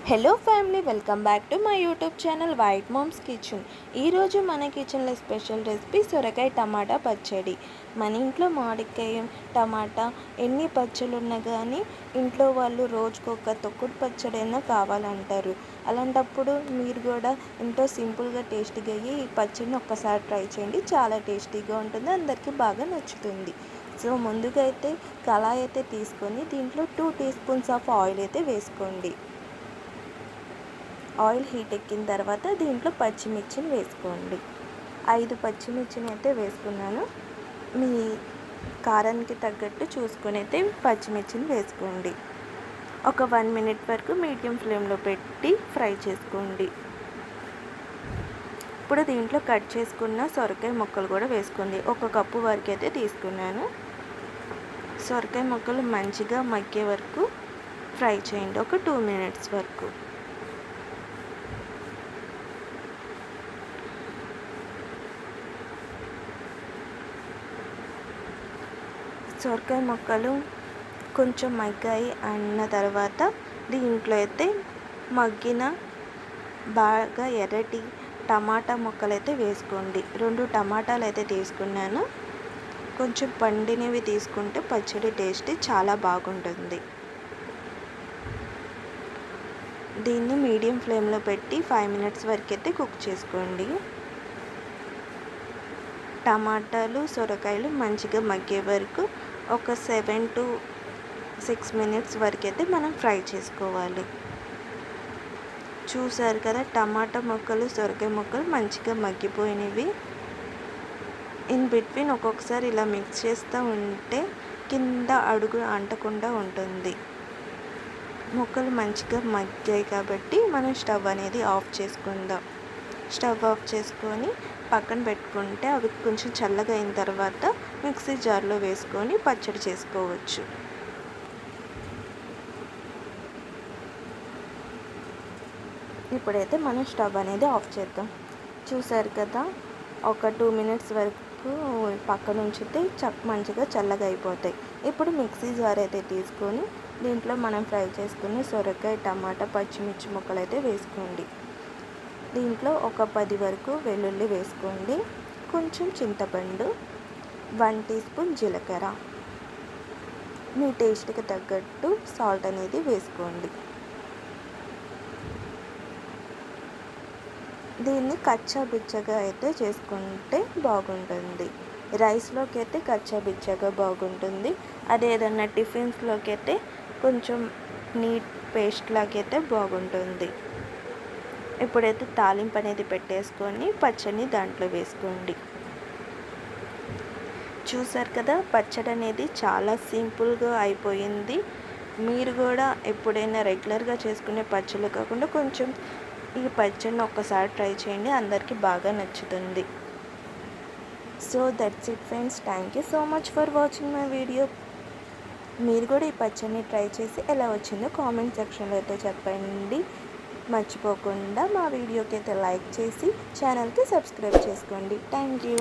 Hello family, welcome back to my YouTube channel white moms kitchen. ఈరోజు మన కిచెన్లో special recipe సొరకాయ టమాటా పచ్చడి. మన ఇంట్లో మామిడికాయ టమాటా ఎన్ని పచ్చళ్ళు ఉన్నా కానీ ఇంట్లో వాళ్ళు రోజుకొక తొక్కుడు పచ్చడి అయినా కావాలంటారు. అలాంటప్పుడు మీరు కూడా ఎంతో సింపుల్గా టేస్టీగా ఈ పచ్చడిని ఒక్కసారి ట్రై చేయండి. చాలా టేస్టీగా ఉంటుంది, అందరికీ బాగా నచ్చుతుంది. సో ముందుగా అయితే కళాయి అయితే తీసుకొని దీంట్లో 2 టీ స్పూన్స్ ఆఫ్ ఆయిల్ అయితే వేసుకోండి. ఆయిల్ హీట్ ఎక్కిన తర్వాత దీంట్లో పచ్చిమిర్చిని వేసుకోండి. 5 పచ్చిమిర్చిని అయితే వేసుకున్నాను. మీ కారానికి తగ్గట్టు చూసుకొని అయితే పచ్చిమిర్చిని వేసుకోండి. ఒక 1 మినిట్ వరకు మీడియం ఫ్లేమ్లో పెట్టి ఫ్రై చేసుకోండి. ఇప్పుడు దీంట్లో కట్ చేసుకున్న సొరకాయ ముక్కలు కూడా వేసుకోండి. 1 కప్పు వరకు అయితే తీసుకున్నాను. సొరకాయ ముక్కలు మంచిగా మగ్గే వరకు ఫ్రై చేయండి, ఒక 2 మినిట్స్ వరకు. సొరకాయ ముక్కలు కొంచెం మగ్గాయి అన్న తర్వాత దీంట్లో అయితే మగ్గిన బాగా ఎర్రటి టమాటా ముక్కలు అయితే వేసుకోండి. 2 టమాటాలు అయితే తీసుకున్నాను. కొంచెం పండినవి తీసుకుంటే పచ్చడి టేస్ట్ చాలా బాగుంటుంది. దీన్ని మీడియం ఫ్లేమ్లో పెట్టి 5 మినిట్స్ వరకు అయితే కుక్ చేసుకోండి. టమాటాలు సొరకాయలు మంచిగా మగ్గే వరకు ఒక 7 to 6 మినిట్స్ వరకు అయితే మనం ఫ్రై చేసుకోవాలి. చూసారు కదా, టమాటా ముక్కలు సొరకాయ ముక్కలు మంచిగా మగ్గిపోయినవి. ఇన్ బిట్వీన్ ఒక్కొక్కసారి ఇలా మిక్స్ చేస్తూ ఉంటే కింద అడుగు అంటకుండా ఉంటుంది. ముక్కలు మంచిగా మగ్గాయి కాబట్టి మనం స్టవ్ అనేది ఆఫ్ చేసుకుందాం. స్టవ్ ఆఫ్ చేసుకొని పక్కన పెట్టుకుంటే అవి కొంచెం చల్లగా అయిన తర్వాత మిక్సీ జార్లో వేసుకొని పచ్చడి చేసుకోవచ్చు. ఇప్పుడైతే మనం స్టవ్ అనేది ఆఫ్ చేద్దాం. చూసారు కదా, ఒక 2 మినిట్స్ వరకు పక్కన ఉంచితే మంచిగా చల్లగా అయిపోతాయి. ఇప్పుడు మిక్సీ జార్ అయితే తీసుకొని దీంట్లో మనం ఫ్రై చేసుకుని సొరకాయ టమాటా పచ్చిమిర్చి ముక్కలు అయితే వేసుకోండి. దీంట్లో ఒక 10 వరకు వెల్లుల్లి వేసుకోండి. కొంచెం చింతపండు, 1 టీ స్పూన్ జీలకర్ర, మీ టేస్ట్కి తగ్గట్టు సాల్ట్ అనేది వేసుకోండి. దీన్ని కచ్చా బిచ్చగా అయితే చేసుకుంటే బాగుంటుంది. రైస్లోకి అయితే కచ్చా బిచ్చగా బాగుంటుంది. అదే ఏదన్నా టిఫిన్స్లోకి అయితే కొంచెం నీట్ పేస్ట్ లాగైతే బాగుంటుంది. ఇప్పుడైతే తాలింపు అనేది పెట్టేసుకొని పచ్చడిని దాంట్లో వేసుకోండి. చూసారు కదా, పచ్చడి అనేది చాలా సింపుల్గా అయిపోయింది. మీరు కూడా ఎప్పుడైనా రెగ్యులర్గా చేసుకునే పచ్చళ్ళు కాకుండా కొంచెం ఈ పచ్చడిని ఒక్కసారి ట్రై చేయండి, అందరికీ బాగా నచ్చుతుంది. So that's it friends, thank you so much for watching my video. మీరు కూడా ఈ పచ్చడిని ట్రై చేసి ఎలా వచ్చిందో కామెంట్ సెక్షన్లో అయితే చెప్పండి. మర్చిపోకుండా మా వీడియోకి అయితే లైక్ చేసి ఛానల్కి సబ్స్క్రైబ్ చేసుకోండి. Thank you.